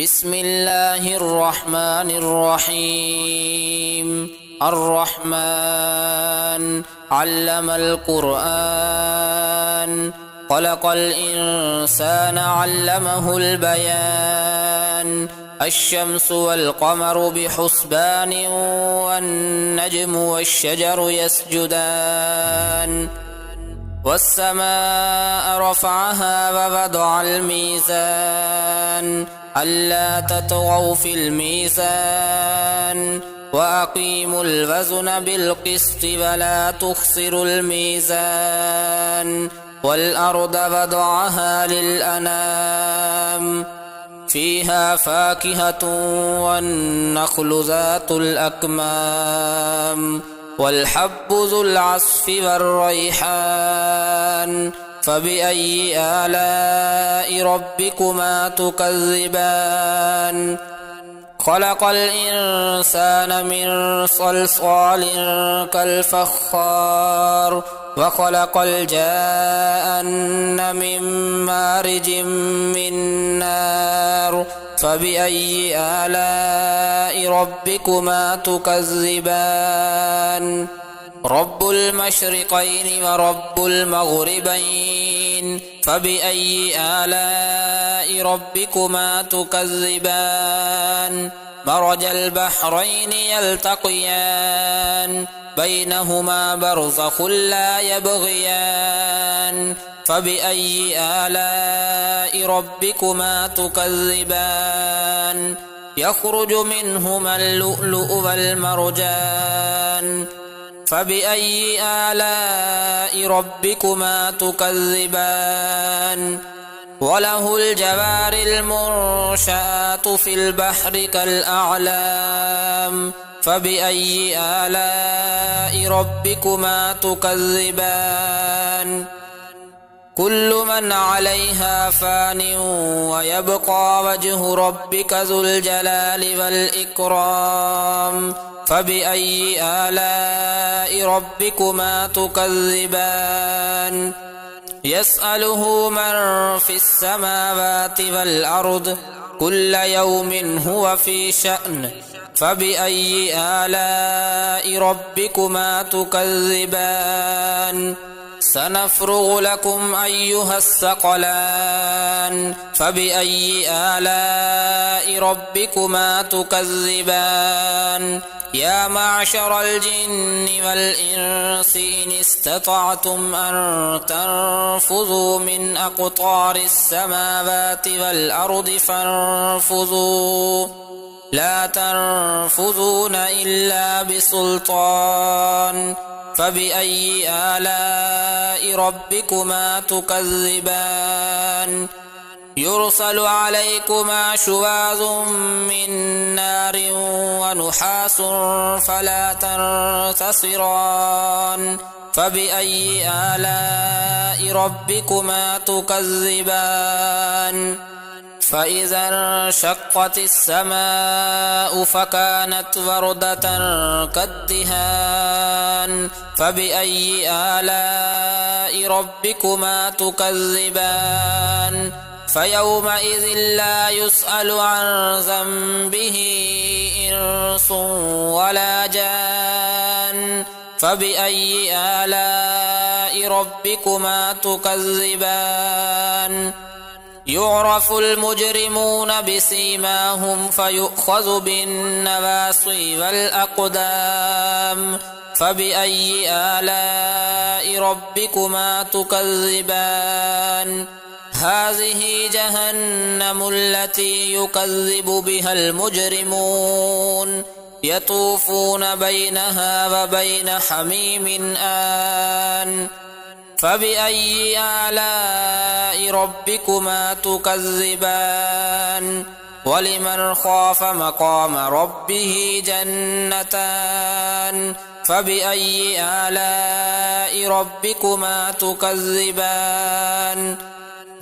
بسم الله الرحمن الرحيم. الرحمن علم القرآن، خلق الإنسان علمه البيان. الشمس والقمر بحسبان، والنجم والشجر يسجدان. والسماء رفعها ووضع الميزان، ألا تطغوا في الميزان. وأقيموا الوزن بالقسط ولا تخسروا الميزان. والأرض وضعها للأنام، فيها فاكهة والنخل ذات الأكمام، والحب ذو العصف والريحان. فبأي آلاء ربكما تكذبان؟ خلق الإنسان من صلصال كالفخار، وخلق الجان من مارج من نار. فبأي آلاء ربكما تكذبان؟ رب المشرقين ورب المغربين، فبأي آلاء ربكما تكذبان؟ مرج البحرين يلتقيان، بينهما برزخ لا يبغيان. فبأي آلاء ربكما تكذبان؟ يخرج منهما اللؤلؤ والمرجان. فبأي آلاء ربكما تكذبان؟ وله الجوار المنشآت في البحر كالأعلام. فبأي آلاء ربكما تكذبان؟ كل من عليها فان، ويبقى وجه ربك ذو الجلال والإكرام. فبأي آلاء ربكما تكذبان؟ يسأله من في السماوات والأرض، كل يوم هو في شأن. فبأي آلاء ربكما تكذبان؟ سنفرغ لكم أيها الثقلان. فبأي آلاء ربكما تكذبان؟ يا معشر الجن والإنس إن استطعتم أن تنفذوا من أقطار السماوات والأرض فانفذوا، لا تنفذون إلا بسلطان. فبأي آلاء ربكما تكذبان؟ يرسل عليكما شواظ من نار ونحاس فلا تنتصران. فبأي آلاء ربكما تكذبان؟ فإذا انشقت السماء فكانت وردة كالدهان. فبأي آلاء ربكما تكذبان؟ فيومئذ لا يسأل عن ذنبه إنس ولا جان. فبأي آلاء ربكما تكذبان؟ يعرف المجرمون بسيماهم فيؤخذ بالنواصي والأقدام. فبأي آلاء ربكما تكذبان؟ هذه جهنم التي يكذب بها المجرمون، يطوفون بينها وبين حميم آن. فبأي آلاء ربكما تكذبان؟ ولمن خاف مقام ربه جنتان. فبأي آلاء ربكما تكذبان؟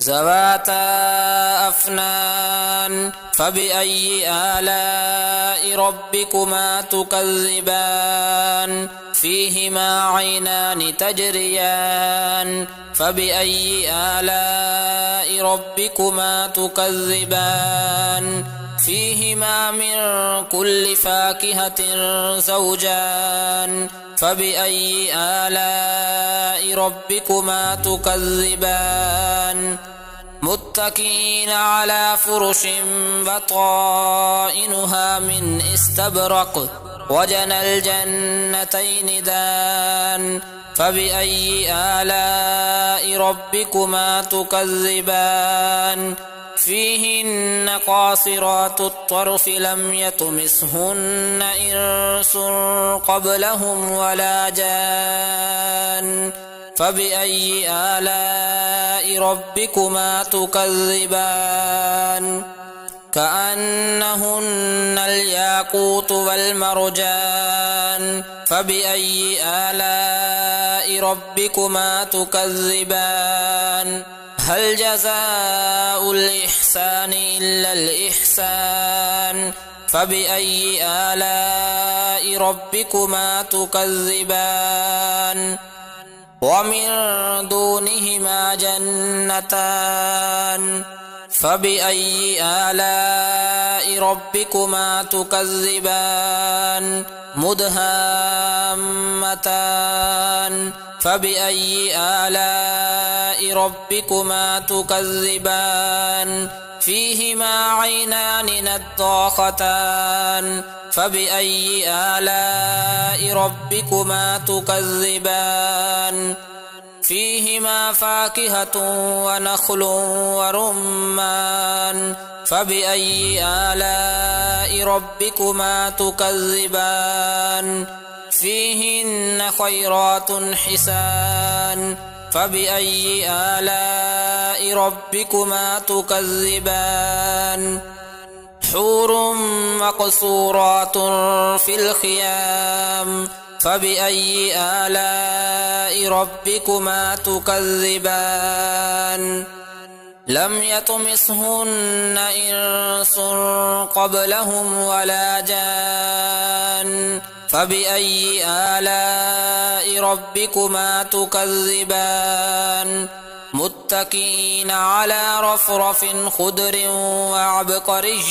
ذواتا أفنان. فبأي آلاء ربكما تكذبان؟ فيهما عينان تجريان. فبأي آلاء ربكما تكذبان؟ فيهما من كل فاكهة زوجان فبأي آلاء ربكما تكذبان متكئين على فرش بطائنها من استبرق وجنى الجنتين دان فبأي آلاء ربكما تكذبان فيهن قاصرات الطرف لم يطمثهن إنس قبلهم ولا جان فبأي آلاء ربكما تكذبان كأنهن الياقوت والمرجان فبأي آلاء ربكما تكذبان هل جزاء الإحسان إلا الإحسان فبأي آلاء ربكما تكذبان ومن دونهما جنتان فبأي آلاء ربكما تكذبان مدهامتان فبأي آلاء ربكما تكذبان فيهما عينان نضاختان فبأي آلاء ربكما تكذبان فيهما فاكهة ونخل ورمان فبأي آلاء ربكما تكذبان فيهن خيرات حسان فبأي آلاء ربكما تكذبان حور مقصورات في الخيام فبأي آلاء ربكما تكذبان لم يطمثهن إنس قبلهم ولا جان فبأي آلاء ربكما تكذبان متكئين على رفرف خضر وعبقري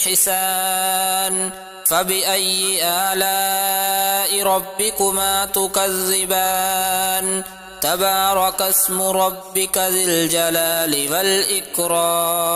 حسان فبأي آلاء ربكما تكذبان تبارك اسم ربك ذي الجلال والإكرام